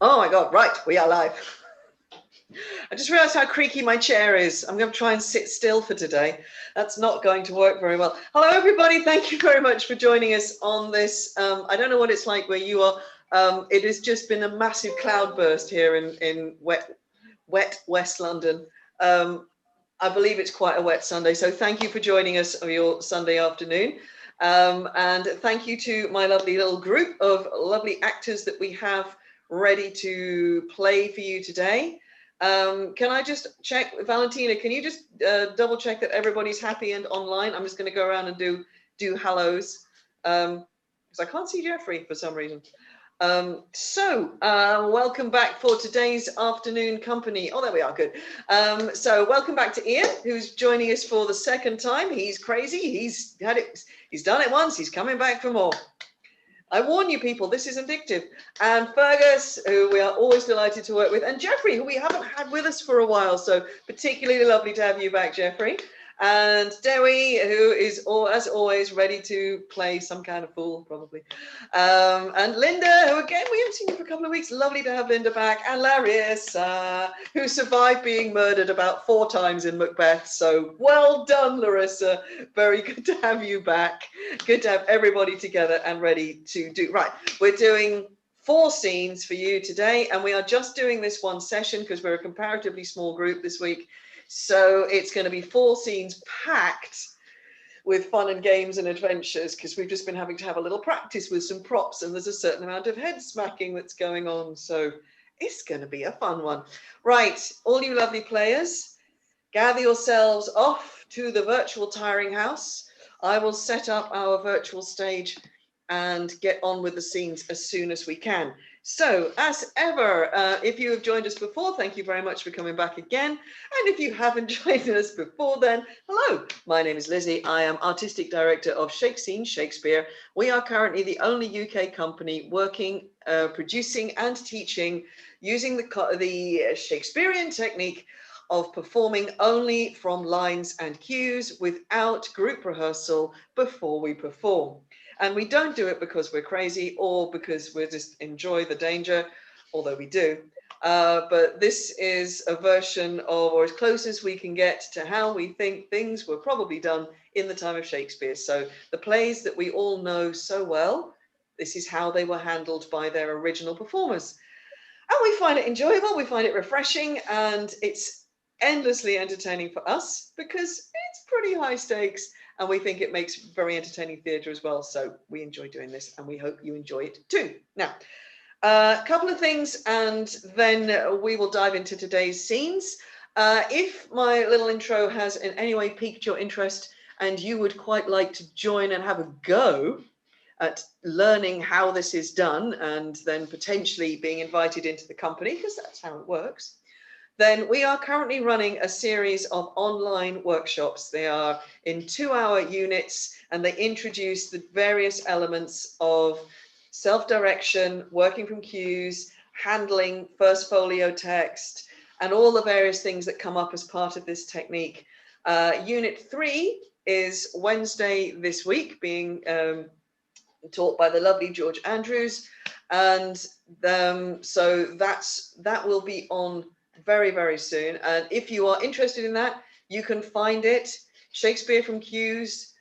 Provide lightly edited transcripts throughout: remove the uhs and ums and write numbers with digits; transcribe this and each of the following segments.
Oh my God, right, we are live. I just realized how creaky my chair is. I'm going to try and sit still for today. That's not going to work very well. Hello, everybody. Thank you very much for joining us on this. I don't know what it's like where you are. It has just been a massive cloudburst here in wet West London. I believe it's quite a wet Sunday. So thank you for joining us on your Sunday afternoon. And thank you to my lovely little group of lovely actors that we have ready to play for you today. Can I just check, Valentina, can you just double check that everybody's happy and online? I'm just going to go around and do hellos because I can't see Geoffrey for some reason. Welcome back for today's afternoon company. Oh, there we are, good. So welcome back to Iain, who's joining us for the second time. He's crazy, he's done it once, he's coming back for more. I warn you people, this is addictive. And Fergus, who we are always delighted to work with, and Geoffrey, who we haven't had with us for a while, so particularly lovely to have you back, Geoffrey. And Dewi, who is, as always, ready to play some kind of fool, probably. And Linda, who again, we haven't seen you for a couple of weeks. Lovely to have Linda back. And Larissa, who survived being murdered about 4 times in Macbeth. So well done, Larissa. Very good to have you back. Good to have everybody together and ready to do. Right, we're doing 4 scenes for you today. And we are just doing this one session because we're a comparatively small group this week. So it's going to be 4 scenes packed with fun and games and adventures because we've just been having to have a little practice with some props and there's a certain amount of head smacking that's going on. So it's going to be a fun one. Right, all you lovely players, gather yourselves off to the virtual tiring house. I will set up our virtual stage and get on with the scenes as soon as we can. So, as ever, if you have joined us before, thank you very much for coming back again. And if you haven't joined us before then, hello, my name is Lizzie. I am Artistic Director of Shake-Scene Shakespeare. We are currently the only UK company working, producing and teaching using the Shakespearean technique of performing only from lines and cues without group rehearsal before we perform. And we don't do it because we're crazy or because we just enjoy the danger, although we do. But this is a version of, or as close as we can get to how we think things were probably done in the time of Shakespeare. So the plays that we all know so well, this is how they were handled by their original performers. And we find it enjoyable, we find it refreshing, and it's endlessly entertaining for us because it's pretty high stakes. And we think it makes very entertaining theatre as well. So we enjoy doing this and we hope you enjoy it too. Now, a couple of things and then we will dive into today's scenes. If my little intro has in any way piqued your interest and you would quite like to join and have a go at learning how this is done and then potentially being invited into the company, because that's how it works, then we are currently running a series of online workshops. They are in 2-hour units and they introduce the various elements of self-direction, working from cues, handling first folio text, and all the various things that come up as part of this technique. Unit 3 is Wednesday this week, being taught by the lovely George Andrews. And so that will be on very, very soon. And if you are interested in that, you can find it. Shakespeare from Cues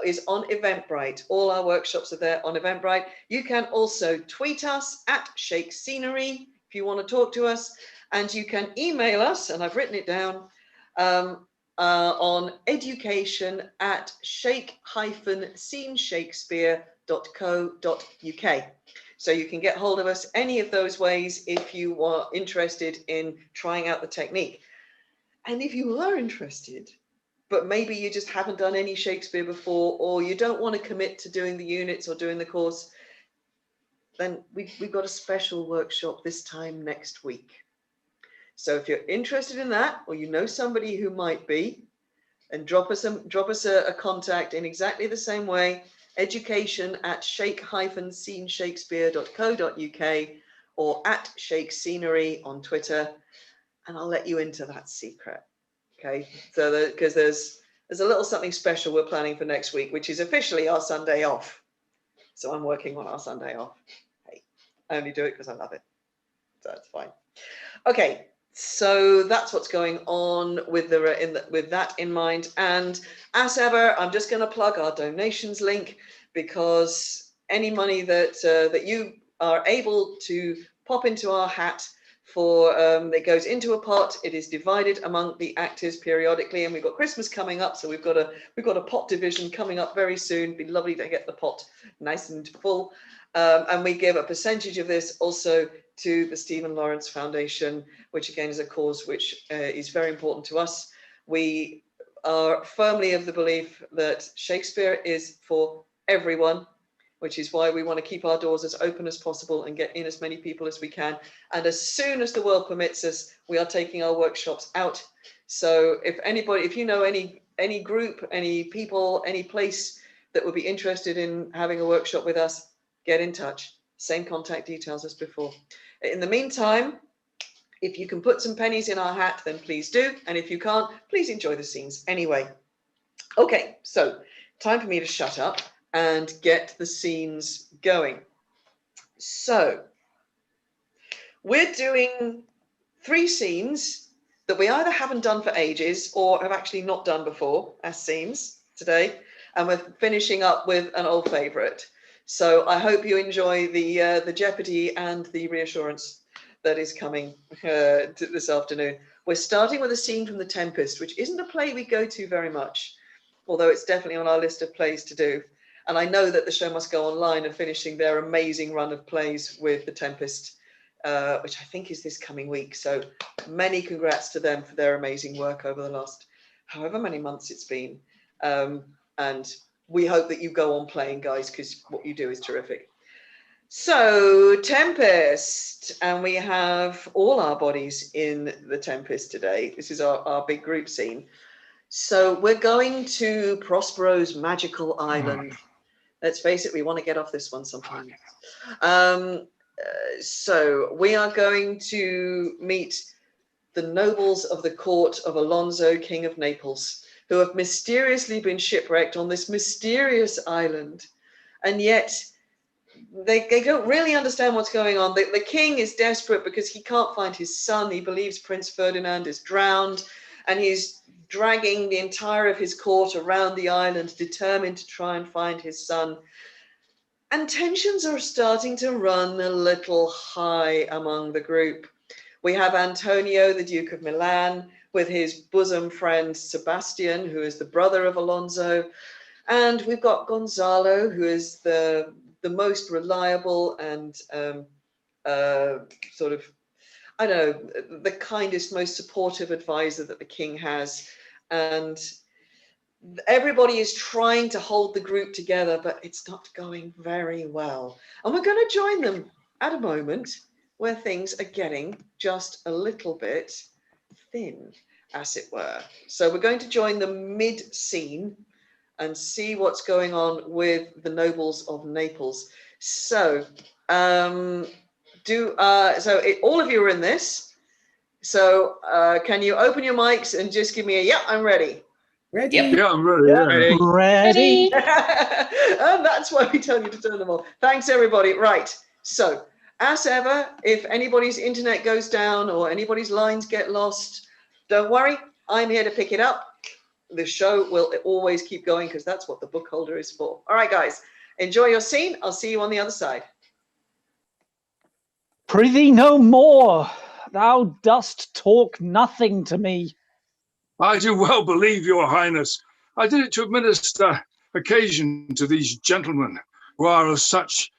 is on Eventbrite. All our workshops are there on Eventbrite. You can also tweet us at Shake Scenery if you want to talk to us. And you can email us, and I've written it down, on education@shake-sceneshakespeare.co.uk. So you can get hold of us any of those ways if you are interested in trying out the technique. And if you are interested, but maybe you just haven't done any Shakespeare before, or you don't want to commit to doing the units or doing the course, then we've got a special workshop this time next week. So if you're interested in that, or you know somebody who might be, and drop us a contact in exactly the same way, education@shake-sceneshakespeare.co.uk or at Shake Scenery on Twitter, and I'll let you into that secret. Okay, so because there's a little something special we're planning for next week, which is officially our Sunday off. So I'm working on our Sunday off. Hey, I only do it because I love it. That's fine. Okay, so that's what's going on with with that in mind. And as ever, I'm just going to plug our donations link, because any money that that you are able to pop into our hat for that goes into a pot. It is divided among the actors periodically, and we've got Christmas coming up, so we've got a pot division coming up very soon. It'd be lovely to get the pot nice and full, and we give a percentage of this also to the Stephen Lawrence Foundation, which again is a cause which is very important to us. We are firmly of the belief that Shakespeare is for everyone, which is why we want to keep our doors as open as possible and get in as many people as we can. And as soon as the world permits us, we are taking our workshops out. So if you know any group, any people, any place that would be interested in having a workshop with us, get in touch. Same contact details as before. In the meantime, if you can put some pennies in our hat, then please do. And if you can't, please enjoy the scenes anyway. Okay, so time for me to shut up and get the scenes going. So we're doing 3 scenes that we either haven't done for ages or have actually not done before as scenes today. And we're finishing up with an old favorite. So I hope you enjoy the jeopardy and the reassurance that is coming this afternoon. We're starting with a scene from The Tempest, which isn't a play we go to very much, although it's definitely on our list of plays to do. And I know that the Show Must Go Online are finishing their amazing run of plays with The Tempest, which I think is this coming week. So many congrats to them for their amazing work over the last however many months it's been. And we hope that you go on playing, guys, because what you do is terrific. So Tempest, and we have all our bodies in The Tempest today. This is our big group scene. So we're going to Prospero's magical island. Let's face it, we want to get off this one sometime. So we are going to meet the nobles of the court of Alonso, King of Naples, who have mysteriously been shipwrecked on this mysterious island. And yet they don't really understand what's going on. The king is desperate because he can't find his son. He believes Prince Ferdinand is drowned, and he's dragging the entire of his court around the island, determined to try and find his son. And tensions are starting to run a little high among the group. We have Antonio, the Duke of Milan, with his bosom friend Sebastian, who is the brother of Alonso. And we've got Gonzalo, who is the most reliable and sort of, I don't know, the kindest, most supportive advisor that the king has. And everybody is trying to hold the group together, but it's not going very well. And we're going to join them at a moment where things are getting just a little bit thin, as it were. So we're going to join them mid-scene and see what's going on with the nobles of Naples. So, all of you are in this. So can you open your mics and just give me a, yeah, I'm ready. Ready? Yep. Yeah, I'm ready. Ready. Ready. And that's why we tell you to turn them off. Thanks, everybody. Right. So, as ever, if anybody's internet goes down or anybody's lines get lost, don't worry. I'm here to pick it up. The show will always keep going because that's what the book holder is for. All right, guys. Enjoy your scene. I'll see you on the other side. Prithee no more. Thou dost talk nothing to me. I do well believe, your highness. I did it to administer occasion to these gentlemen who are of such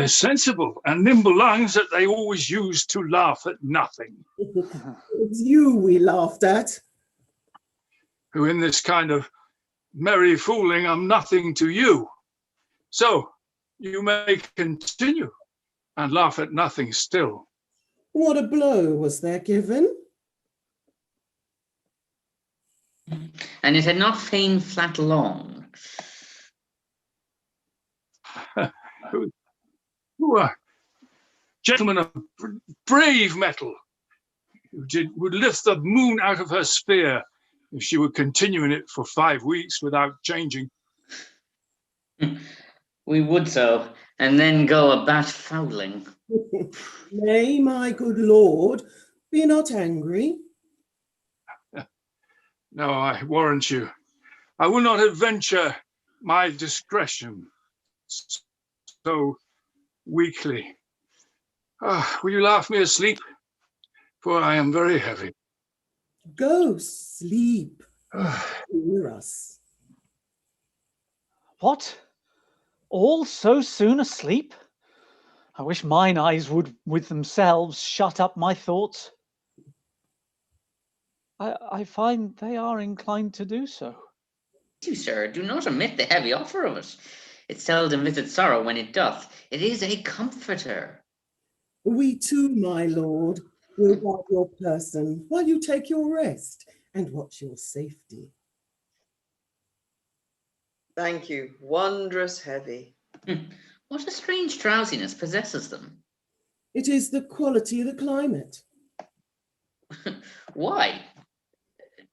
sensible and nimble lungs that they always use to laugh at nothing. It's you we laughed at. Who in this kind of merry fooling am nothing to you. So you may continue and laugh at nothing still. What a blow was there given? And it had not fain flat long. Who are gentlemen of brave metal, who would lift the moon out of her sphere if she would continue in it for 5 weeks without changing. We would so, and then go a bat fowling. Nay, my good lord, be not angry. No, I warrant you, I will not adventure my discretion so weakly. Will you laugh me asleep? For I am very heavy. Go sleep. Hear us. What? All so soon asleep? I wish mine eyes would with themselves shut up my thoughts. I find they are inclined to do so. You, sir, do not omit the heavy offer of it. It seldom visits sorrow when it doth. It is a comforter. We too, my lord, will guard your person while you take your rest and watch your safety. Thank you. Wondrous heavy. What a strange drowsiness possesses them. It is the quality of the climate. Why?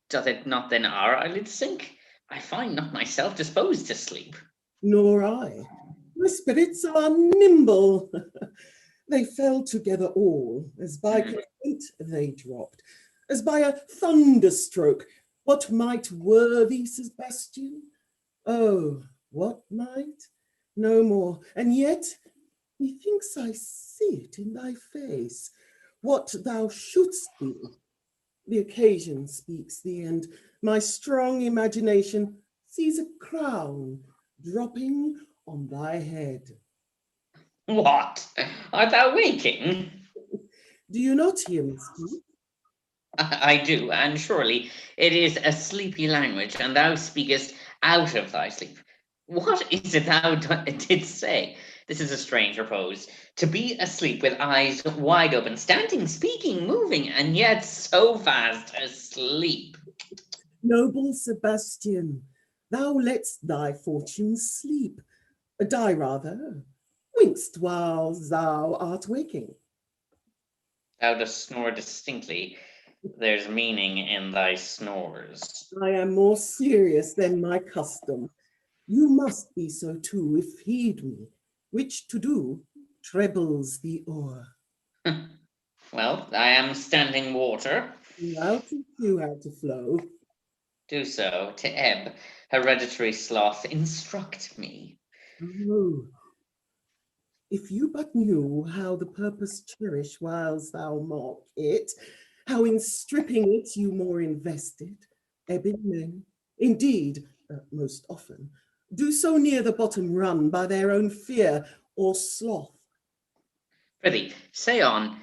Doth it not then our eyelids sink? I find not myself disposed to sleep. Nor I. My spirits are nimble. They fell together all, as by consent they dropped, as by a thunderstroke. What might worthy Sebastian? Oh, what might? No more. And yet, methinks I see it in thy face, what thou shouldst be. The occasion speaks thee, and my strong imagination sees a crown dropping on thy head. What? Art thou waking? Do you not hear me speak? I do, and surely it is a sleepy language, and thou speakest out of thy sleep. What is it thou didst say? This is a strange repose. To be asleep with eyes wide open, standing, speaking, moving, and yet so fast asleep. Noble Sebastian, thou lett'st thy fortune sleep, die rather, wink'st while thou art waking. Thou dost snore distinctly. There's meaning in thy snores. I am more serious than my custom. You must be so too, if heed me, which to do trebles the oar. Well, I am standing water. I'll teach you how to flow. Do so, to ebb, hereditary sloth, instruct me. Oh, if you but knew how the purpose cherish whiles thou mock it, how in stripping it you more invested, ebbing men, indeed, most often, do so near the bottom run by their own fear or sloth. Prithee, say on.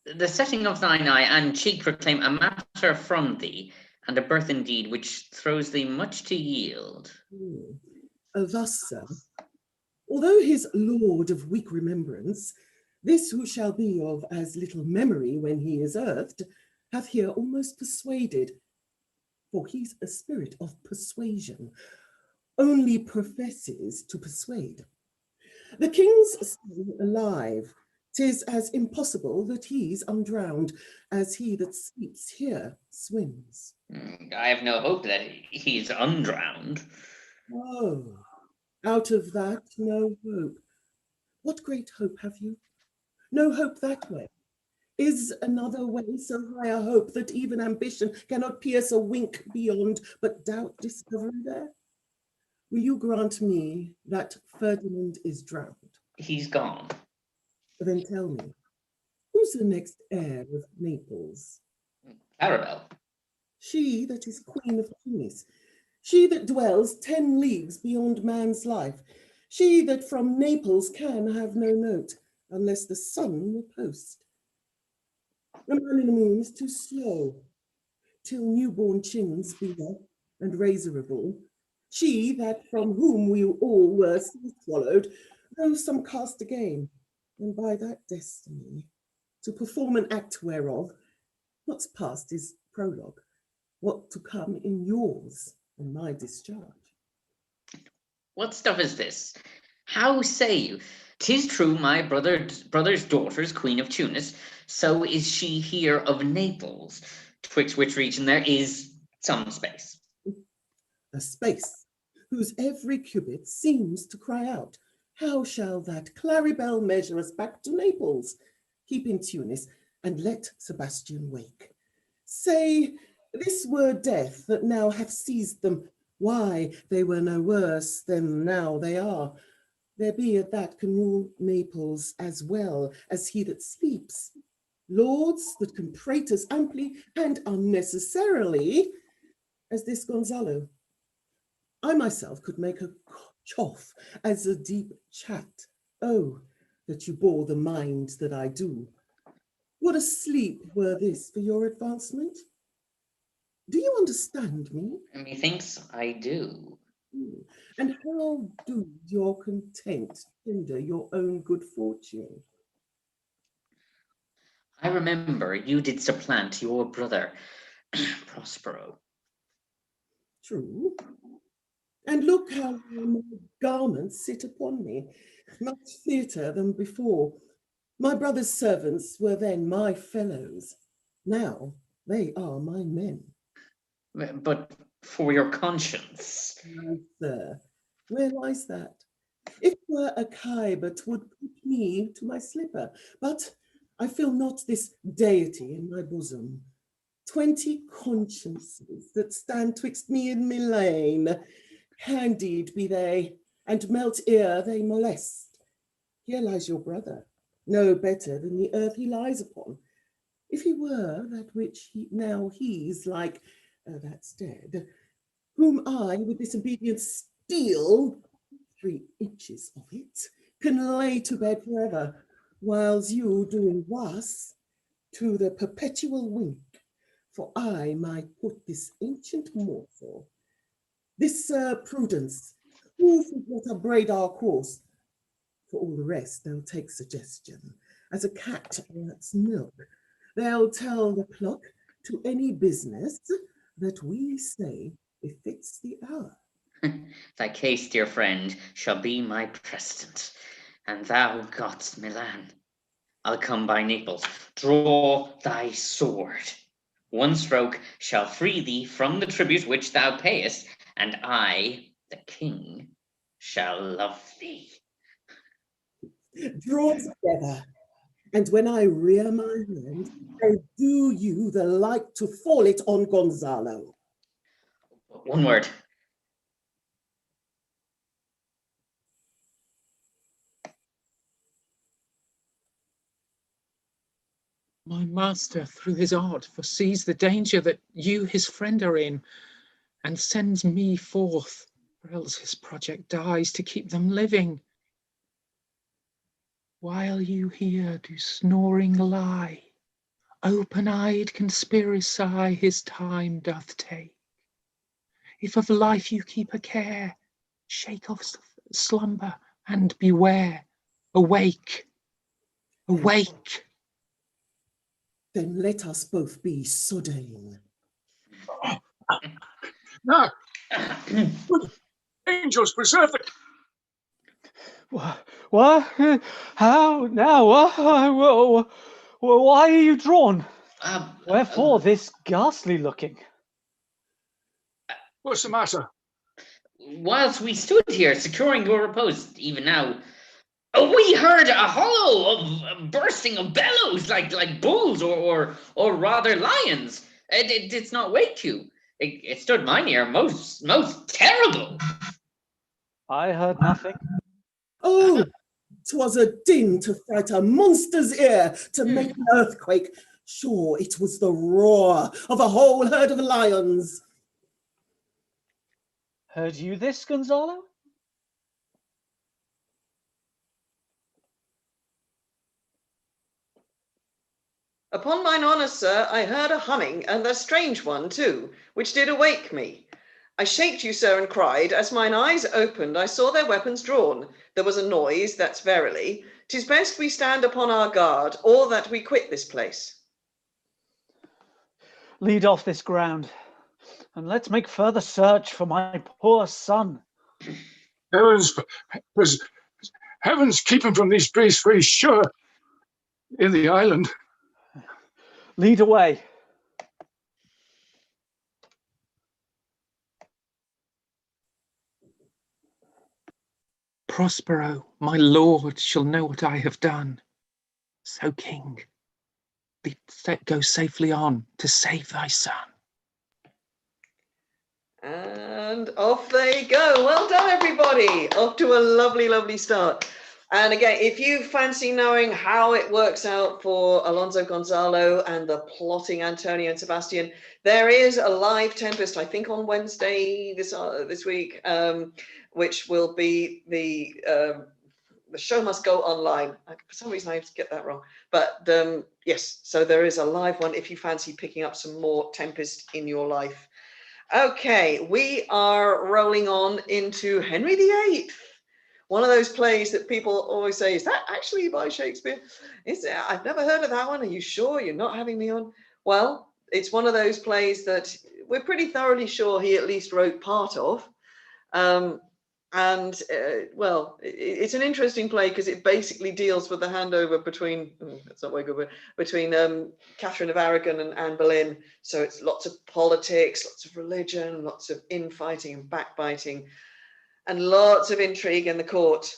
The setting of thine eye and cheek proclaim a matter from thee, and a birth indeed which throws thee much to yield. Thus, sir, although his lord of weak remembrance, this who shall be of as little memory when he is earthed, hath here almost persuaded, for he's a spirit of persuasion, only professes to persuade. The king's son alive, 'tis as impossible that he's undrowned as he that sleeps here swims. I have no hope that he's undrowned. Oh, out of that no hope. What great hope have you? No hope that way. Is another way so high a hope that even ambition cannot pierce a wink beyond, but doubt discovery there? Will you grant me that Ferdinand is drowned? He's gone. Then tell me, who's the next heir of Naples? Clarabelle. She that is Queen of Tunis, she that dwells 10 leagues beyond man's life, she that from Naples can have no note, unless the sun were post. A man in the moon is too slow, till newborn chins be there and razorable. She that from whom we all were swallowed, though some cast again, and by that destiny, to perform an act whereof, what's past is prologue, what to come in yours and my discharge. What stuff is this? How say you? 'Tis true my brother's daughter's Queen of Tunis, so is she here of Naples, twixt which region there is some space. A space whose every cubit seems to cry out, How shall that Claribel measure us back to Naples? Keep in Tunis, and let Sebastian wake. Say, this were death that now hath seized them. Why, they were no worse than now they are. There be at that can rule Naples as well as he that sleeps. Lords that can prate as amply and unnecessarily as this Gonzalo. I myself could make a choff as a deep chat. Oh, that you bore the mind that I do. What a sleep were this for your advancement? Do you understand me? Methinks I do. And how do your content hinder your own good fortune? I remember you did supplant your brother, Prospero. True. And look how my garments sit upon me, much fitter than before. My brother's servants were then my fellows. Now they are my men. But for your conscience. Aye, sir, where lies that? If it were a Khyber, 'twould put me to my slipper, but I feel not this deity in my bosom. 20 consciences that stand twixt me and Milan, handied be they, and melt ere they molest. Here lies your brother, no better than the earth he lies upon. If he were that which now he's like, that's dead, whom I with this obedient steel, 3 inches of it, can lay to bed forever, whiles you doing was to the perpetual wink, for I might put this ancient morsel, this prudence, who should not upbraid our course, for all the rest they'll take suggestion, as a cat wants milk. They'll tell the clock to any business that we say befits the hour. Thy case, dear friend, shall be my precedent. And thou gott's Milan. I'll come by Naples. Draw thy sword. One stroke shall free thee from the tribute which thou payest, and I, the king, shall love thee. Draw together, and when I rear my hand, I'll do you the like to fall it on Gonzalo. One word. My master, through his art, foresees the danger that you, his friend, are in, and sends me forth, or else his project dies to keep them living. While you here do snoring lie, open-eyed conspiracy his time doth take. If of life you keep a care, shake off slumber and beware. Awake, awake. Then let us both be sodden. No! Angels preserve the... What? How now? Why are you drawn? Wherefore this ghastly looking? What's the matter? Whilst we stood here securing your repose, even now, we heard a hollow of bursting of bellows like bulls or rather lions. It did not wake you. It stood mine ear most terrible. I heard nothing. Oh, 'twas a din to fright a monster's ear, to make an earthquake. Sure, it was the roar of a whole herd of lions. Heard you this, Gonzalo? Upon mine honour, sir, I heard a humming, and a strange one too, which did awake me. I shaked you, sir, and cried, as mine eyes opened, I saw their weapons drawn. There was a noise, that's verily. 'Tis best we stand upon our guard, or that we quit this place. Lead off this ground, and let's make further search for my poor son. Heavens keep him from these beasts, for he's sure in the island. Lead away. Prospero, my lord, shall know what I have done. So, king, go safely on to save thy son. And off they go. Well done, everybody. Off to a lovely, lovely start. And again, if you fancy knowing how it works out for Alonso Gonzalo and the plotting Antonio and Sebastian, there is a live Tempest, I think on Wednesday this week, which will be the show must go online. For some reason, I have to get that wrong. But yes, so there is a live one if you fancy picking up some more Tempest in your life. Okay, we are rolling on into Henry VIII. One of those plays that people always say, is that actually by Shakespeare? Is it? I've never heard of that one. Are you sure you're not having me on? Well, it's one of those plays that we're pretty thoroughly sure he at least wrote part of. Well, it's an interesting play because it basically deals with the handover between, that's not very good, but between Catherine of Aragon and Anne Boleyn. So it's lots of politics, lots of religion, lots of infighting and backbiting, and lots of intrigue in the court.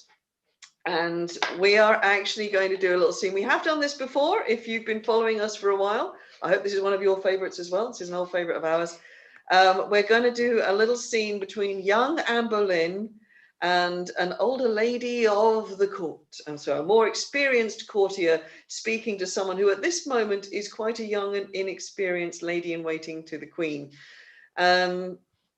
And we are actually going to do a little scene. We have done this before. If you've been following us for a while, I hope this is one of your favorites as well. This is an old favorite of ours. We're going to do a little scene between young Anne Boleyn and an older lady of the court. And so a more experienced courtier speaking to someone who at this moment is quite a young and inexperienced lady in waiting to the Queen.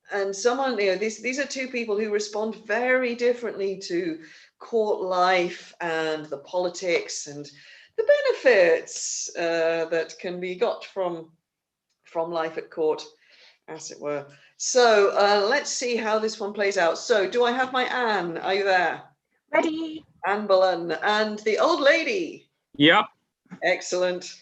And someone, these are two people who respond very differently to court life and the politics and the benefits that can be got from life at court, as it were. So let's see how this one plays out. So do I have my Anne? Are you there? Ready. Anne Boleyn and the old lady. Yep. Excellent.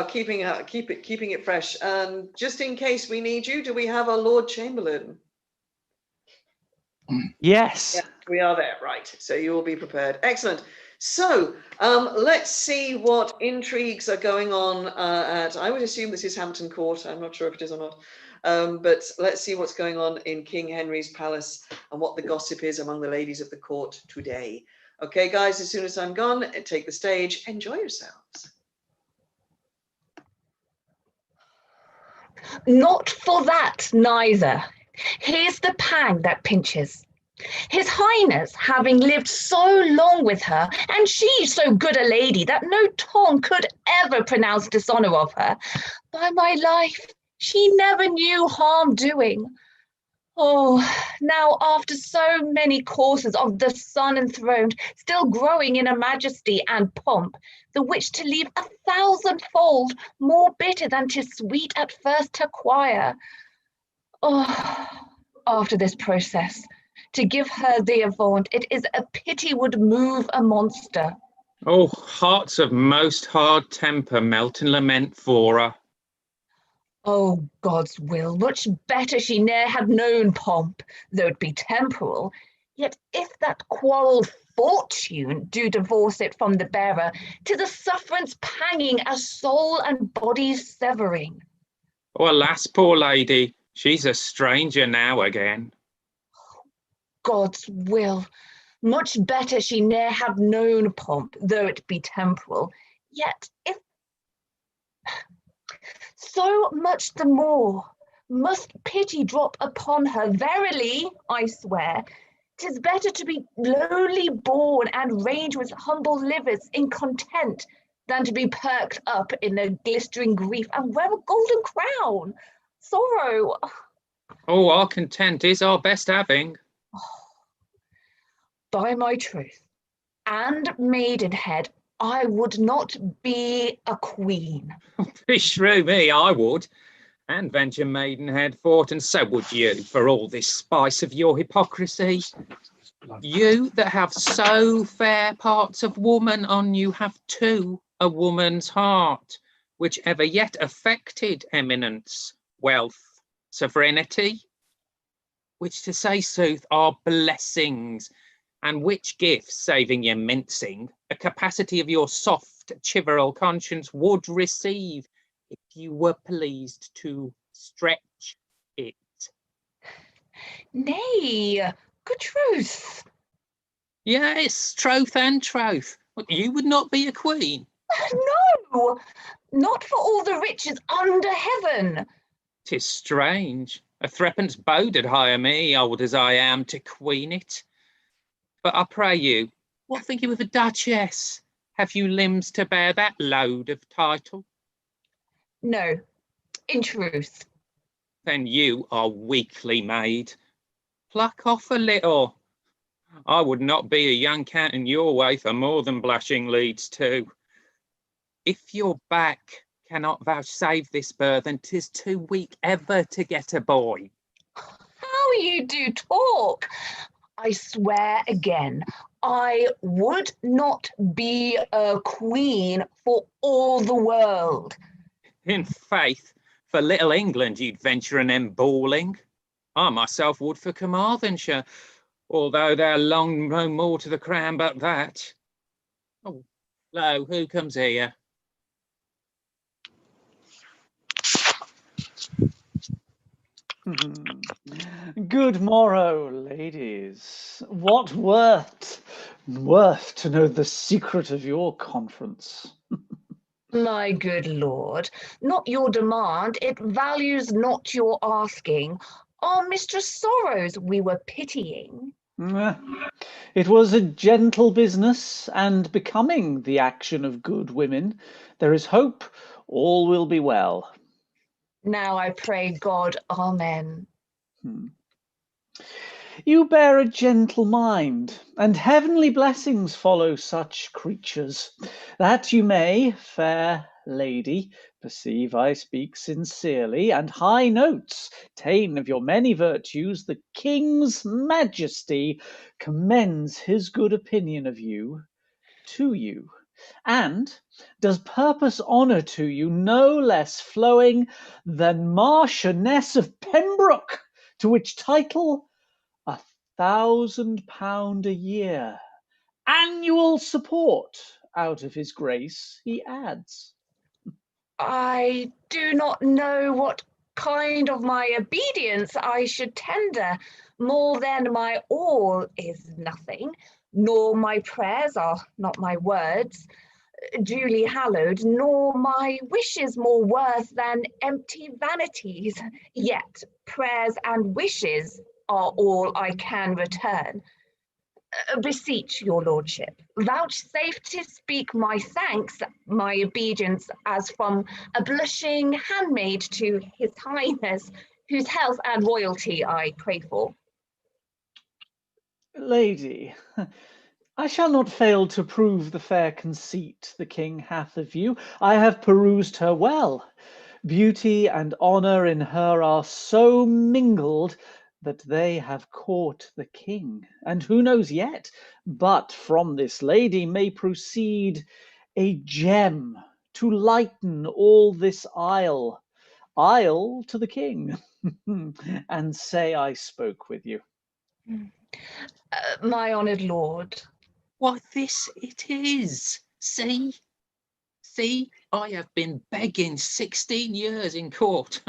Keeping it fresh. And just in case we need you, do we have a Lord Chamberlain? Yes. Yeah, we are there, right. So you will be prepared. Excellent. So let's see what intrigues are going on I would assume this is Hampton Court. I'm not sure if it is or not. But let's see what's going on in King Henry's palace and what the gossip is among the ladies of the court today. Okay, guys, as soon as I'm gone, take the stage. Enjoy yourselves. Not for that, neither. Here's the pang that pinches. His Highness having lived so long with her, and she so good a lady that no tongue could ever pronounce dishonour of her, by my life, she never knew harm doing. Oh, now after so many courses of the sun enthroned, still growing in a majesty and pomp, the which to leave 1,000-fold more bitter than 'tis sweet at first to acquire. Oh, after this process, to give her the avaunt, it is a pity would move a monster. Oh, hearts of most hard temper melt in lament for her. Oh, God's will, much better she ne'er had known pomp, though it be temporal. Yet if that quarrelled fortune do divorce it from the bearer, 'tis a sufferance panging as soul and body severing. Oh, alas, poor lady, she's a stranger now again. God's will, much better she ne'er had known pomp, though it be temporal. Yet if so much the more must pity drop upon her. Verily, I swear, 'tis better to be lowly born and range with humble livers in content than to be perked up in a glistering grief and wear a golden crown. Sorrow. Oh, our content is our best having. By my truth and maidenhead, I would not be a queen. Beshrew me, I would, and venture maidenhead for't, and so would you, for all this spice of your hypocrisy. You that have so fair parts of woman on you have too a woman's heart, which ever yet affected eminence, wealth, sovereignty, which to say sooth are blessings, and which gifts, saving your mincing, a capacity of your soft chivalral conscience would receive if you were pleased to stretch it. Nay, good truth, Yes, troth and troth. You would not be a queen. No, not for all the riches under heaven. 'Tis strange. A threepence bow'd hire me, old as I am, to queen it. But I pray you, what think you of a duchess? Have you limbs to bear that load of title? No, in truth. Then you are weakly made. Pluck off a little. I would not be a young cat in your way for more than blushing leads too. If your back cannot vouchsafe this burthen, 'tis too weak ever to get a boy. How you do talk! I swear again, I would not be a queen for all the world. In faith, for little England you'd venture an embawling. I myself would for Carmarthenshire, although there long no more to the crown but that. Oh, lo, who comes here? Good morrow, ladies. What worth to know the secret of your conference? My good lord, not your demand, it values not your asking. Our Mistress Sorrows we were pitying. It was a gentle business, and becoming the action of good women. There is hope, all will be well. Now I pray God, amen. You bear a gentle mind, and heavenly blessings follow such creatures, that you may, fair lady, perceive I speak sincerely, and high notes ta'en of your many virtues. The King's Majesty commends his good opinion of you to you, and does purpose honour to you no less flowing than Marchioness of Pembroke, to which title £1,000 a year annual support out of his grace he adds. I do not know what kind of my obedience I should tender. More than my all is nothing, nor my prayers are not my words duly hallowed, nor my wishes more worth than empty vanities. Yet prayers and wishes are all I can return. Beseech your lordship, vouchsafe to speak my thanks, my obedience, as from a blushing handmaid to his highness, whose health and royalty I pray for. Lady, I shall not fail to prove the fair conceit the king hath of you. I have perused her well. Beauty and honour in her are so mingled that they have caught the king. And who knows yet, but from this lady may proceed a gem to lighten all this isle to the king, and say I spoke with you. My honoured lord. Why, this it is. See, I have been begging 16 years in court.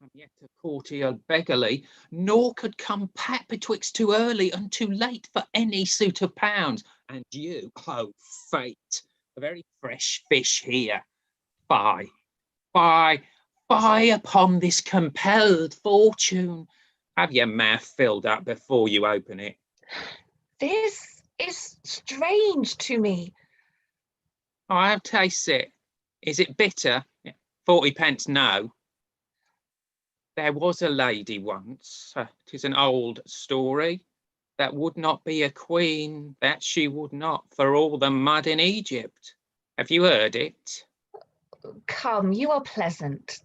I'm yet a courtier beggarly, nor could come pat betwixt too early and too late for any suit of pounds. And you, oh fate, a very fresh fish here. Fie upon this compelled fortune. Have your mouth filled up before you open it. This is strange to me. I have tasted it. Is it bitter? 40 pence, no. There was a lady once, 'tis an old story, that would not be a queen, that she would not, for all the mud in Egypt. Have you heard it? Come, you are pleasant.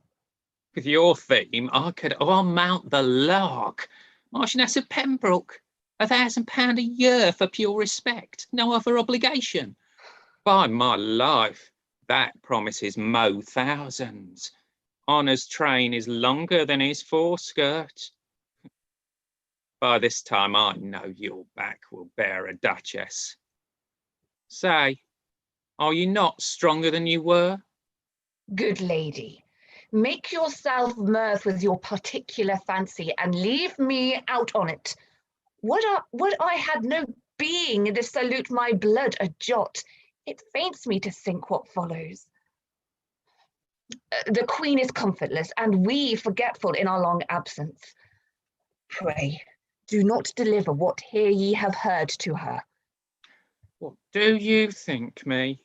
With your theme, I'll mount the lark. Marchioness of Pembroke, £1,000 a year for pure respect, no other obligation. By my life, that promises mo thousands. Honour's train is longer than his foreskirt. By this time, I know your back will bear a duchess. Say, are you not stronger than you were? Good lady, make yourself mirth with your particular fancy and leave me out on it. Would I had no being in this salute my blood a jot, it faints me to think what follows. The Queen is comfortless, and we forgetful in our long absence. Pray, do not deliver what here ye have heard to her. What do you think, me?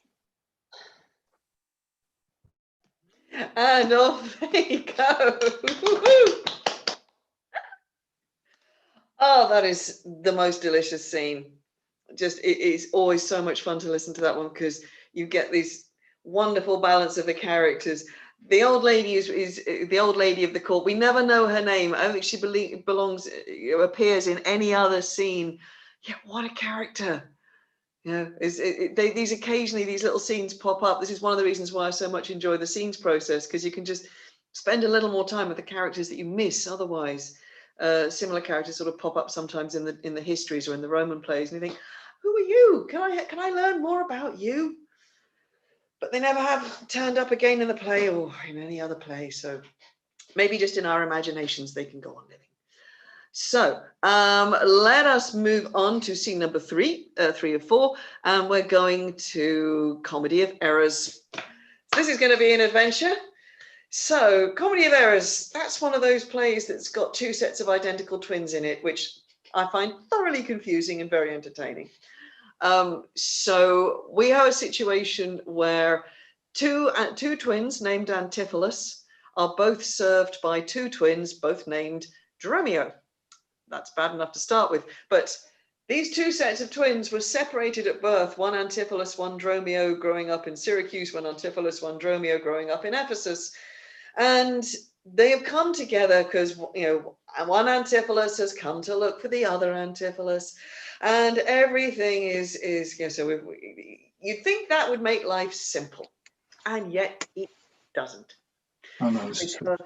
And off they go. Woo-hoo. Oh, that is the most delicious scene. Just, it is always so much fun to listen to that one because you get this wonderful balance of the characters. The old lady is the old lady of the court. We never know her name. I don't think she appears in any other scene. Yeah, what a character. You know, these occasionally these little scenes pop up. This is one of the reasons why I so much enjoy the scenes process, because you can just spend a little more time with the characters that you miss otherwise. Similar characters sort of pop up sometimes in the histories or in the Roman plays, and you think, who are you? Can I learn more about you? But they never have turned up again in the play or in any other play. So maybe just in our imaginations they can go on living. So let us move on to scene number 3 of 4, and we're going to Comedy of Errors. So this is going to be an adventure. So Comedy of Errors, that's one of those plays that's got 2 sets of identical twins in it, which I find thoroughly confusing and very entertaining. So we have a situation where two twins named Antipholus are both served by 2 twins, both named Dromio. That's bad enough to start with, but these 2 sets of twins were separated at birth, one Antipholus, one Dromio, growing up in Syracuse, one Antipholus, one Dromio, growing up in Ephesus. And they have come together because, you know, one Antipholus has come to look for the other Antipholus, and everything is you know, so you'd think that would make life simple, and yet it doesn't. Oh, no,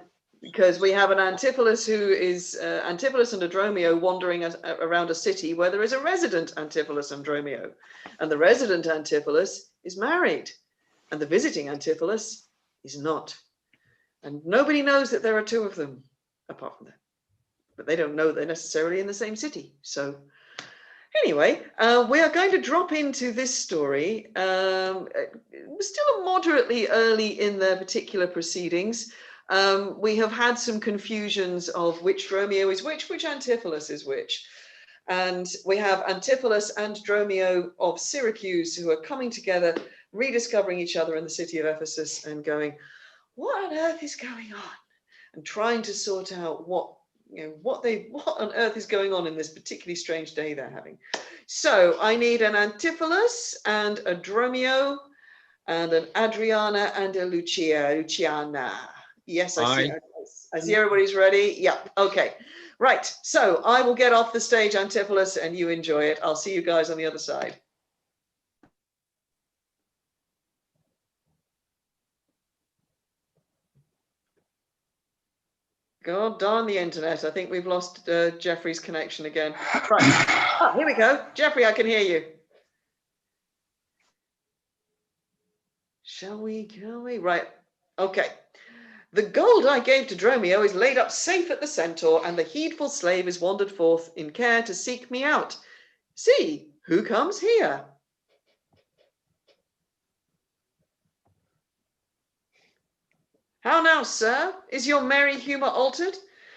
Because we have an Antipholus who is Antipholus and a Dromio wandering around a city where there is a resident Antipholus and Dromio, and the resident Antipholus is married, and the visiting Antipholus is not. And nobody knows that there are 2 of them, apart from that. But they don't know they're necessarily in the same city. So anyway, we are going to drop into this story. Still moderately early in the particular proceedings. We have had some confusions of which Dromio is which Antipholus is which. And we have Antipholus and Dromio of Syracuse who are coming together, rediscovering each other in the city of Ephesus and going, what on earth is going on? And trying to sort out what on earth is going on in this particularly strange day they're having. So I need an Antipholus and a Dromio and an Adriana and a Luciana. Yes, I see everybody's ready. Yeah, okay. Right, so I will get off the stage, Antipholus, and you enjoy it. I'll see you guys on the other side. God darn the internet. I think we've lost Geoffrey's connection again. Right. Oh, here we go. Geoffrey, I can hear you. Shall we? Right. Okay. The gold I gave to Dromio is laid up safe at the centaur, and the heedful slave is wandered forth in care to seek me out. See, who comes here? How now, sir? Is your merry humour altered?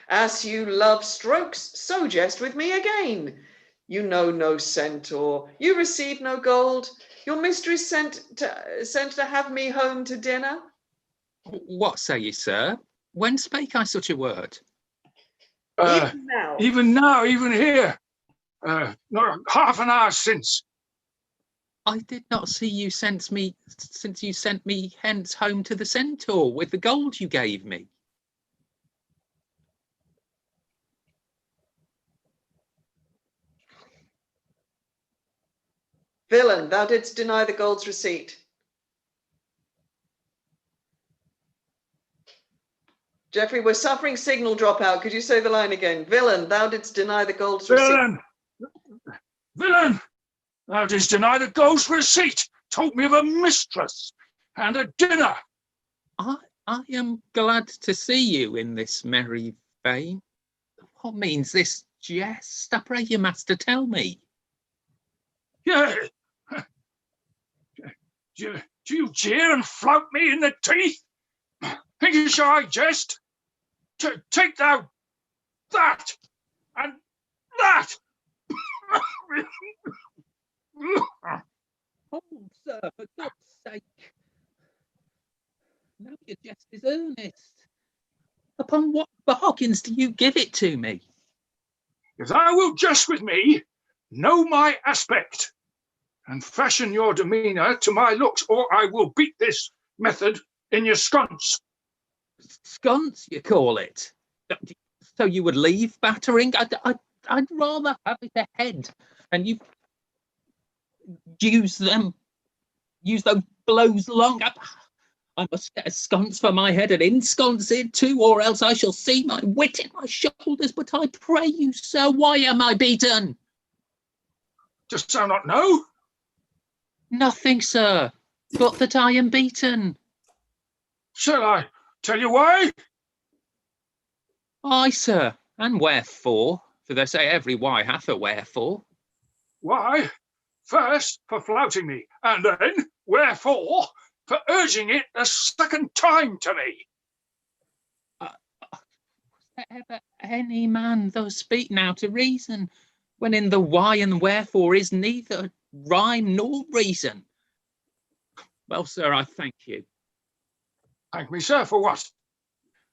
As you love strokes, so jest with me again. You know no centaur, you receive no gold. Your mistress sent to have me home to dinner. What say you, sir? When spake I such a word? Even now. Even now, even here. Not half an hour since. I did not see you since you sent me hence home to the centaur with the gold you gave me. Villain, thou didst deny the gold's receipt. Geoffrey, we're suffering signal dropout. Could you say the line again? Villain, thou didst deny the gold's receipt. Villain, thou didst deny the gold's receipt. Told me of a mistress and a dinner. I am glad to see you in this merry vein. What means this jest? I pray you, master, tell me. Yeah. Do you jeer and flout me in the teeth? Think shall I jest? Take thou that and that. Oh, sir, for God's sake. Now your jest is earnest. Upon what bargains do you give it to me? If thou wilt jest with me, know my aspect, and fashion your demeanour to my looks, or I will beat this method in your sconce. Sconce, you call it? So you would leave battering? I'd rather have it ahead, and you use those blows long. I must get a sconce for my head and ensconce it too, or else I shall see my wit in my shoulders. But I pray you, sir, why am I beaten? Dost thou not know? Nothing, sir, but that I am beaten. Shall I tell you why? Aye, sir, and wherefore? For they say every why hath a wherefore. Why? First, for flouting me, and then, wherefore, for urging it a second time to me. Was there ever any man thus speak now to reason, when in the why and wherefore is neither rhyme nor reason? Well, sir, I thank you. Thank me, sir, for what?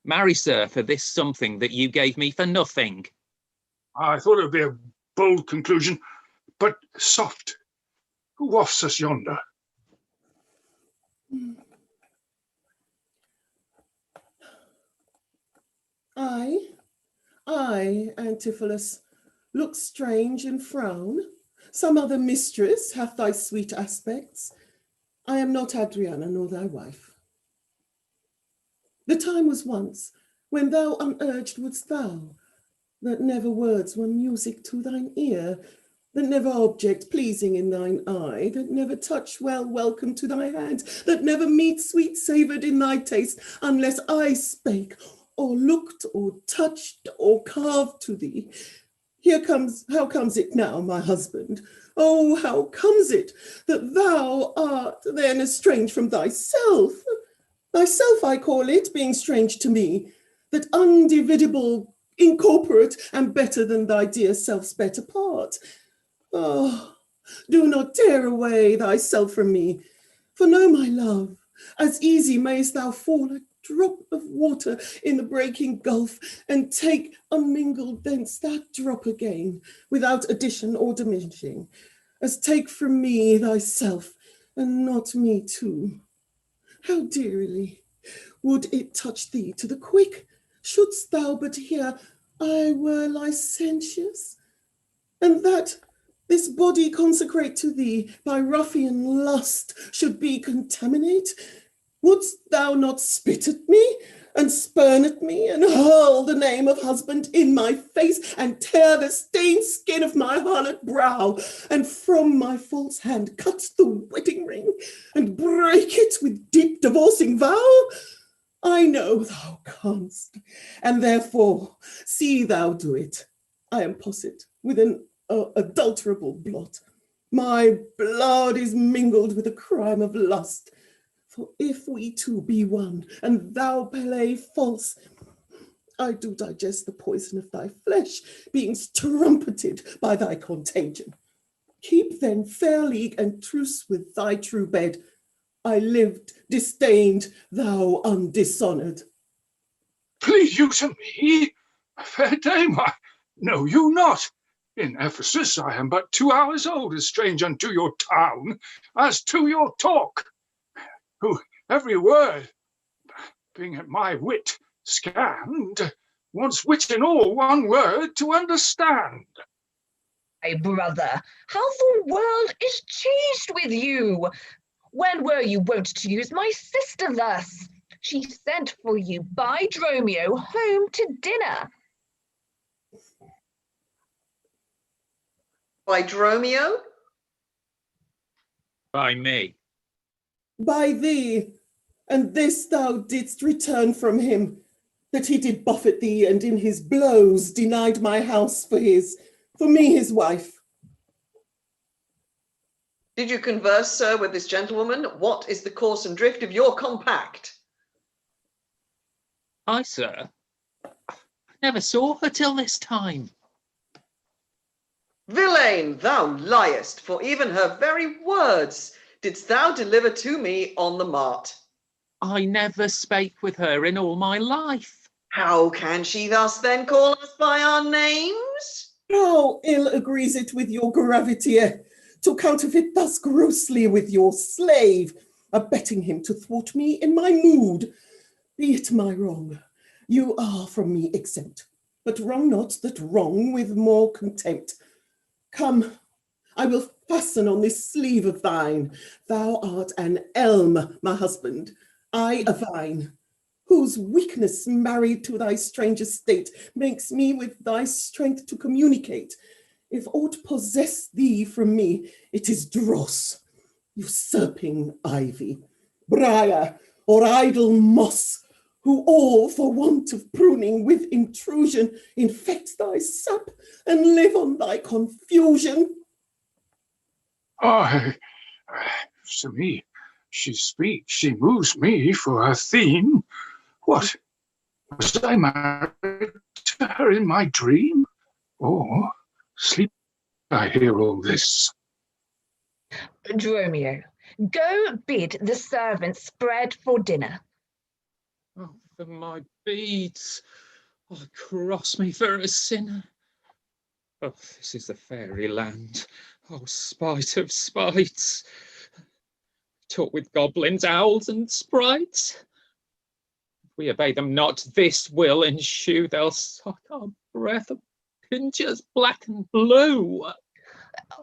Marry, sir, for this something that you gave me for nothing. I thought it would be a bold conclusion, but soft. Who wafts us yonder? I, Antipholus, look strange and frown. Some other mistress hath thy sweet aspects. I am not Adriana nor thy wife. The time was once when thou unurged wouldst thou, that never words were music to thine ear, that never object pleasing in thine eye, that never touch well welcome to thy hand, that never meat sweet savoured in thy taste, unless I spake, or looked, or touched, or carved to thee. How comes it now, my husband? Oh, how comes it that thou art then estranged from thyself? Thyself I call it, being strange to me, that undividible, incorporate, and better than thy dear self's better part. Oh, do not tear away thyself from me, for know my love, as easy mayst thou fall a drop of water in the breaking gulf, and take unmingled thence that drop again, without addition or diminishing, as take from me thyself, and not me too. How dearly would it touch thee to the quick, shouldst thou but hear I were licentious, and that this body consecrate to thee by ruffian lust should be contaminate? Wouldst thou not spit at me, and spurn at me, and hurl the name of husband in my face, and tear the stained skin of my harlot brow, and from my false hand cut the wedding ring, and break it with deep divorcing vow? I know thou canst, and therefore see thou do it. I am posset with an adulterable blot. My blood is mingled with the crime of lust. For if we two be one, and thou play false, I do digest the poison of thy flesh, being trumpeted by thy contagion. Keep then fair league and truce with thy true bed. I lived disdained, thou undishonoured. Plead you to me? Fair dame, I know you not. In Ephesus I am but 2 hours old, as strange unto your town as to your talk. Who every word, being at my wit scanned, wants wit in all one word to understand. My brother, how the world is changed with you! When were you wont to use my sister thus? She sent for you by Dromio home to dinner. By Dromio? By me. By thee, and this thou didst return from him, that he did buffet thee, and in his blows denied my house for me his wife. Did you converse, sir, with this gentlewoman? What is the course and drift of your compact? I, sir, never saw her till this time. Villain, thou liest, for even her very words didst thou deliver to me on the mart. I never spake with her in all my life. How can she thus then call us by our names? How ill agrees it with your gravity to counterfeit thus grossly with your slave, abetting him to thwart me in my mood. Be it my wrong, you are from me exempt, but wrong not that wrong with more contempt. Come, I will fasten on this sleeve of thine. Thou art an elm, my husband, I a vine, whose weakness married to thy strange estate makes me with thy strength to communicate. If aught possess thee from me, it is dross, usurping ivy, briar, or idle moss, who all for want of pruning with intrusion infect thy sap and live on thy confusion. To me, she speaks, she moves me for her theme. What, was I married to her in my dream? Or sleep I hear all this? Dromio, go bid the servants spread for dinner. Oh, for my beads, oh, cross me for a sinner. Oh, this is the fairy land. Oh, spite of spites. Talk with goblins, owls, and sprites. If we obey them not, this will ensue. They'll suck our breath of pinchers black and blue.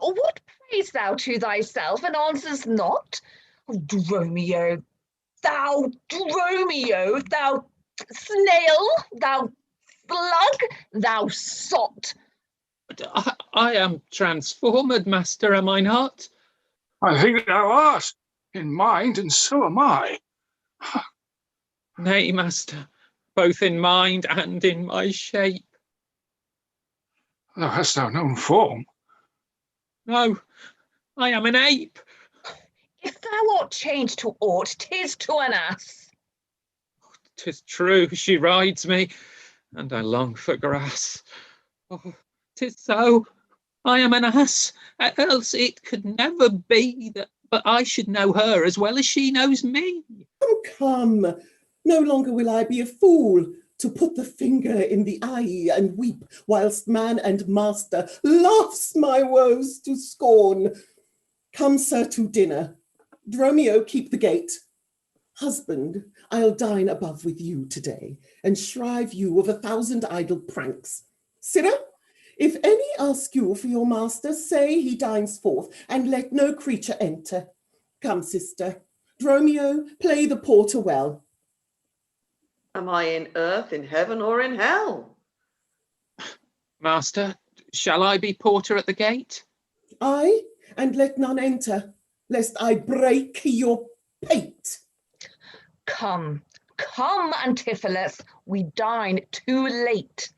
What praise thou to thyself and answers not? Oh, Dromio, thou Dromio, thou snail, thou slug, thou sot. But I am transformed, master, am I not? I think thou art, in mind, and so am I. Nay, master, both in mind and in my shape. Thou hast thou known form? No, I am an ape. If thou art changed to aught, 'tis to an ass. 'Tis true, she rides me, and I long for grass. Oh, 'tis so, I am an ass, else it could never be that but I should know her as well as she knows me. Come, no longer will I be a fool to put the finger in the eye and weep, whilst man and master laughs my woes to scorn. Come, sir, to dinner. Dromio, keep the gate. Husband, I'll dine above with you today, and shrive you of 1,000 idle pranks. Sirrah, if any ask you for your master, say he dines forth, and let no creature enter. Come, sister. Dromio, play the porter well. Am I in earth, in heaven, or in hell? Master, shall I be porter at the gate? Aye, and let none enter, lest I break your pate. Come, come, Antipholus, we dine too late.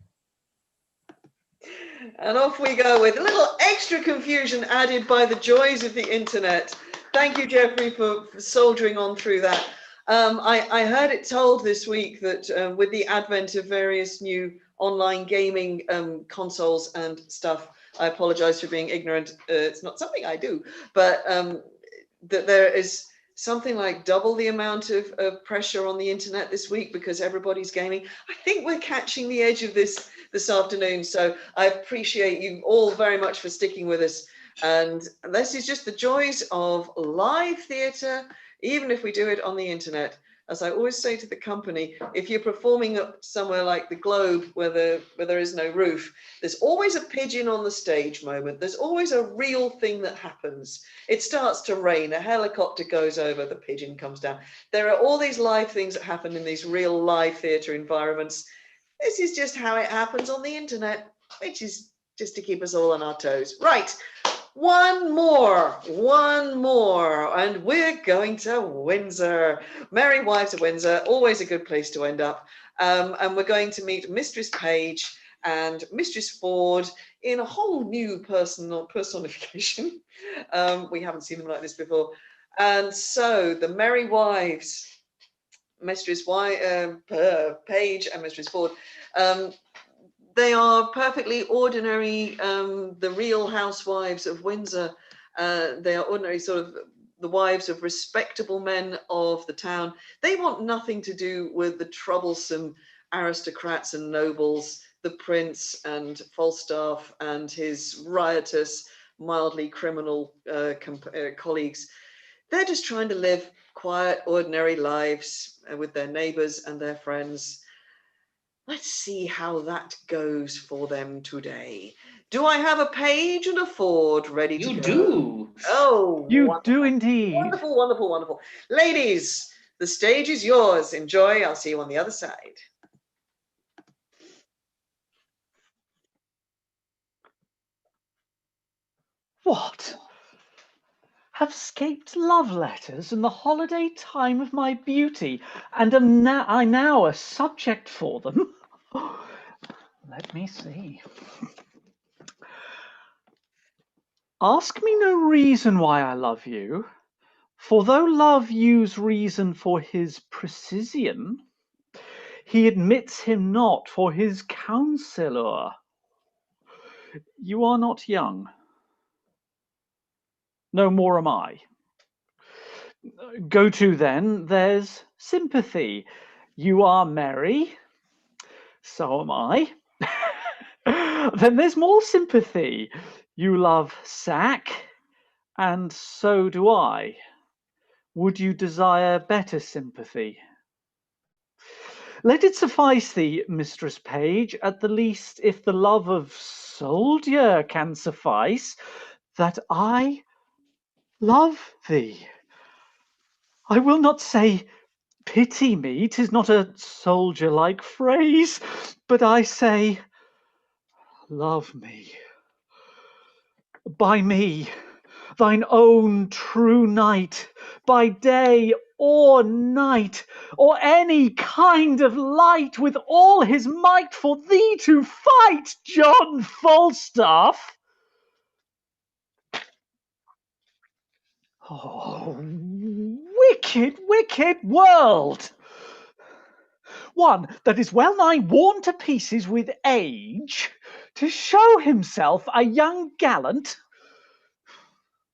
And off we go with a little extra confusion added by the joys of the internet. Thank you, Geoffrey, for soldiering on through that. I heard it told this week that with the advent of various new online gaming consoles and stuff, I apologize for being ignorant. It's not something I do, but that there is something like double the amount of pressure on the internet this week because everybody's gaming. I think we're catching the edge of this afternoon. So I appreciate you all very much for sticking with us. And this is just the joys of live theatre, even if we do it on the internet. As I always say to the company, if you're performing somewhere like the Globe where there is no roof, there's always a pigeon on the stage moment. There's always a real thing that happens. It starts to rain, a helicopter goes over, the pigeon comes down. There are all these live things that happen in these real live theatre environments. This is just how it happens on the internet, which is just to keep us all on our toes. Right. One more, and we're going to Windsor. Merry Wives of Windsor, always a good place to end up. And we're going to meet Mistress Page, and Mistress Ford in a whole new personification. We haven't seen them like this before. And so the Merry Wives, Page and Mistress Ford, they are perfectly ordinary, the real housewives of Windsor. They are ordinary, sort of the wives of respectable men of the town. They want nothing to do with the troublesome aristocrats and nobles, the prince and Falstaff and his riotous, mildly criminal colleagues. They're just trying to live quiet, ordinary lives with their neighbours and their friends. Let's see how that goes for them today. Do I have a Page and a Ford ready to go? You do. Oh, You wonderful. do indeed. Wonderful, wonderful, wonderful. Ladies, the stage is yours. Enjoy. I'll see you on the other side. What? Have escaped love letters in the holiday time of my beauty, and am I now a subject for them? Let me see. Ask me no reason why I love you, for though love use reason for his precision, he admits him not for his counsellor. You are not young. No more am I. Go to then, there's sympathy. You are merry, so am I. Then there's more sympathy. You love sack, and so do I. Would you desire better sympathy? Let it suffice thee, Mistress Page, at the least, if the love of soldier can suffice, that I love thee. I will not say pity me, 'tis not a soldier-like phrase, but I say love me. By me, thine own true knight, by day or night, or any kind of light, with all his might for thee to fight, John Falstaff. Oh, wicked, wicked world! One that is well nigh worn to pieces with age, to show himself a young gallant.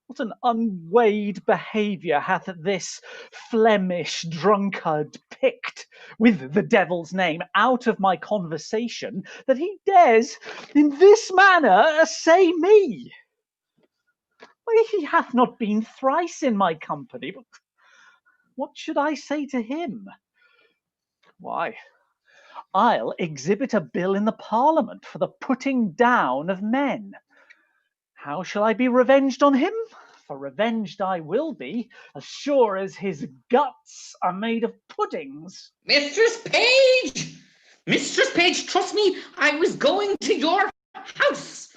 What an unweighed behaviour hath this Flemish drunkard picked, with the devil's name, out of my conversation, that he dares in this manner assay me. Why, he hath not been thrice in my company, but what should I say to him? Why, I'll exhibit a bill in the Parliament for the putting down of men. How shall I be revenged on him? For revenged I will be, as sure as his guts are made of puddings. Mistress Page! Mistress Page, trust me, I was going to your house.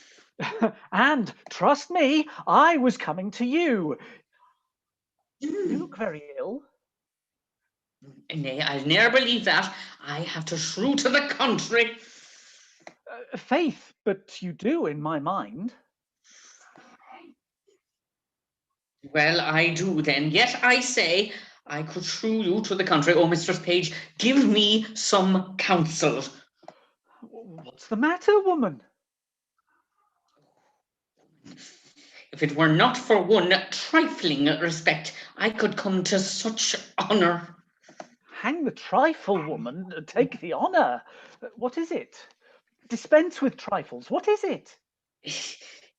And trust me, I was coming to you. You look very ill. Nay, I'll ne'er believe that. I have to shrew to the country. Faith, but you do in my mind. Well, I do then. Yet I say I could shrew you to the country. Oh, Mistress Page, give me some counsel. What's the matter, woman? If it were not for one trifling respect, I could come to such honour. Hang the trifle, woman. Take the honour. What is it? Dispense with trifles. What is it?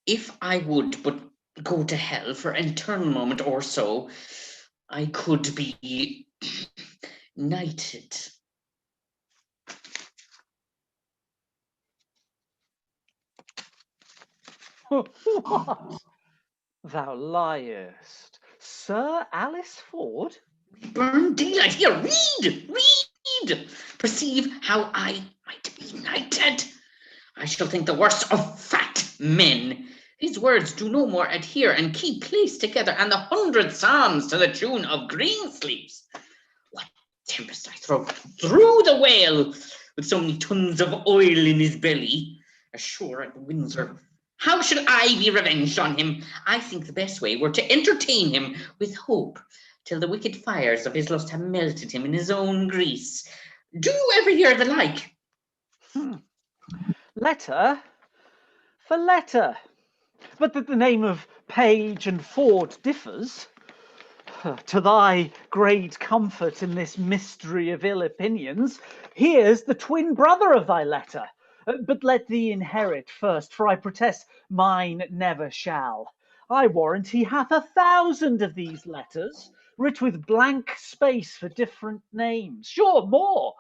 If I would but go to hell for an eternal moment or so, I could be knighted. What? Thou liest. Sir Alice Ford? Burn daylight. Here, read. Perceive how I might be knighted. I shall think the worst of fat men. These words do no more adhere and keep place together, and the 100 psalms to the tune of Greensleeves. What tempest I throw through the whale! with so many tons of oil in his belly, ashore at Windsor. How should I be revenged on him? I think the best way were to entertain him with hope, till the wicked fires of his lust have melted him in his own grease. Do you ever hear the like? Letter for letter. But that the name of Page and Ford differs. To thy great comfort in this mystery of ill opinions, here's the twin brother of thy letter. But let thee inherit first, for I protest mine never shall. I warrant he hath 1,000 of these letters, writ with blank space for different names. Sure, more.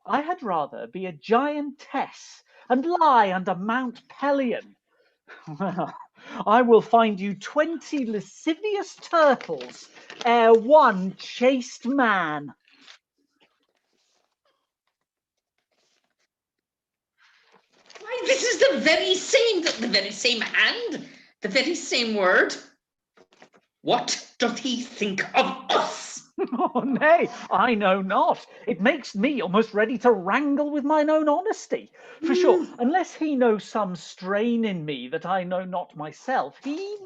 I had rather be a giantess and lie under Mount Pelion. Well, I will find you 20 lascivious turtles ere one chaste man. Why, this is the very same hand, the very same word. What doth he think of us? Oh, nay, I know not. It makes me almost ready to wrangle with mine own honesty. For sure, unless he knows some strain in me that I know not myself, he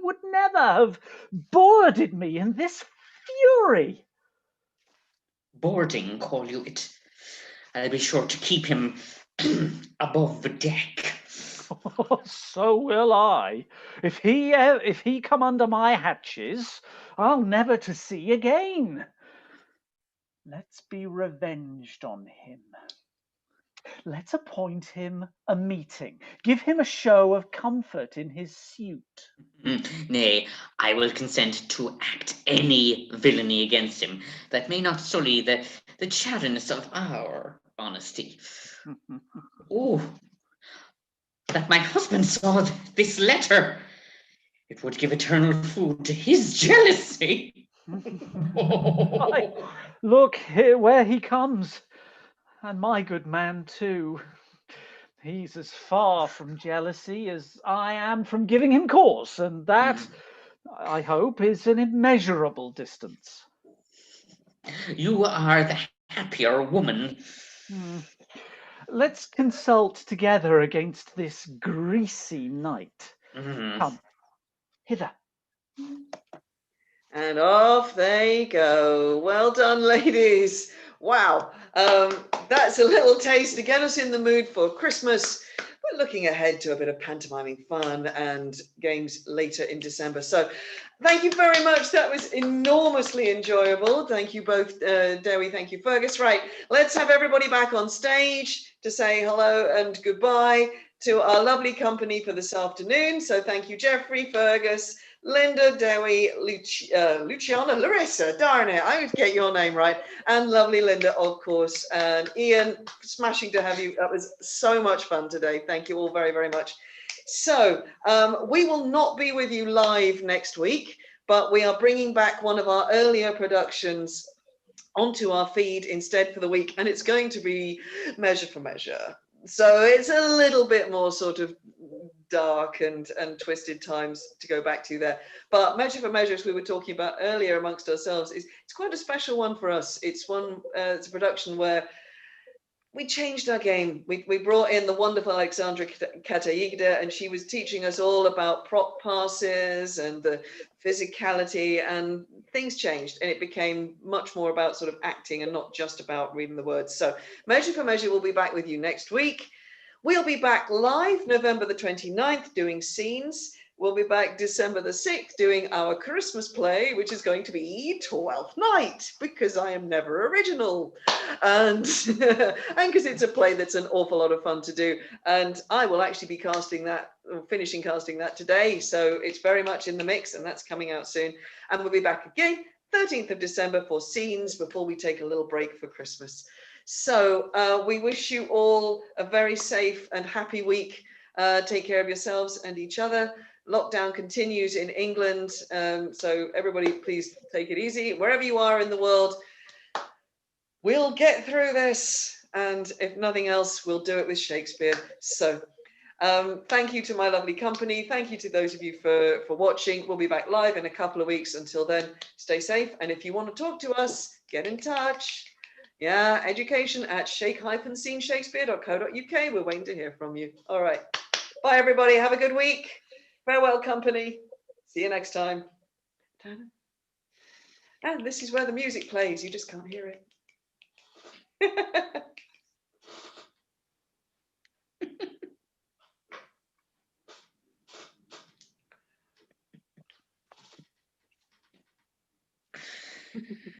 would never have boarded me in this fury. Boarding, call you it? I'll be sure to keep him above the deck. Oh, so will I. If he come under my hatches, I'll never to see again. Let's be revenged on him. Let's appoint him a meeting. Give him a show of comfort in his suit. Nay, I will consent to act any villainy against him that may not sully the chatterness of our honesty. Oh, that my husband saw this letter. It would give eternal food to his jealousy. Look here where he comes, and my good man too. He's as far from jealousy as I am from giving him cause, and that, I hope, is an immeasurable distance. You are the happier woman. Let's consult together against this greasy night. Come, hither. And off they go. Well done, ladies. Wow. That's a little taste to get us in the mood for Christmas. We're looking ahead to a bit of pantomiming fun and games later in December. So thank you very much. That was enormously enjoyable. Thank you both, Dewi. Thank you, Fergus. Right, let's have everybody back on stage to say hello and goodbye to our lovely company for this afternoon. So thank you, Geoffrey, Fergus, Linda, Dewi, Luciana, Larissa, darn it, I would get your name right, and lovely Linda, of course, and Iain, smashing to have you. That was so much fun today. Thank you all very, very much. So we will not be with you live next week, but we are bringing back one of our earlier productions onto our feed instead for the week, and it's going to be Measure for Measure. So it's a little bit more sort of dark and twisted times to go back to there. But Measure for Measure, as we were talking about earlier amongst ourselves, it's quite a special one for us. It's a production where we changed our game. We brought in the wonderful Alexandra Kataigda, and she was teaching us all about prop passes and the physicality, and things changed, and it became much more about sort of acting and not just about reading the words. So Measure for Measure will be back with you next week. We'll be back live November the 29th doing scenes. We'll be back December the 6th doing our Christmas play, which is going to be Twelfth Night, because I am never original. And because it's a play that's an awful lot of fun to do. And I will actually be casting that, or finishing casting that today. So it's very much in the mix, and that's coming out soon. And we'll be back again 13th of December for scenes before we take a little break for Christmas. So we wish you all a very safe and happy week. Take care of yourselves and each other. Lockdown continues in England, so everybody please take it easy. Wherever you are in the world, we'll get through this, and if nothing else, we'll do it with Shakespeare. So thank you to my lovely company. Thank you to those of you for watching. We'll be back live in a couple of weeks. Until then, stay safe, and if you want to talk to us, get in touch. Yeah, education@shake-Shakespeare.co.uk. We're waiting to hear from you. All right. Bye, everybody. Have a good week. Farewell, company. See you next time. And this is where the music plays. You just can't hear it.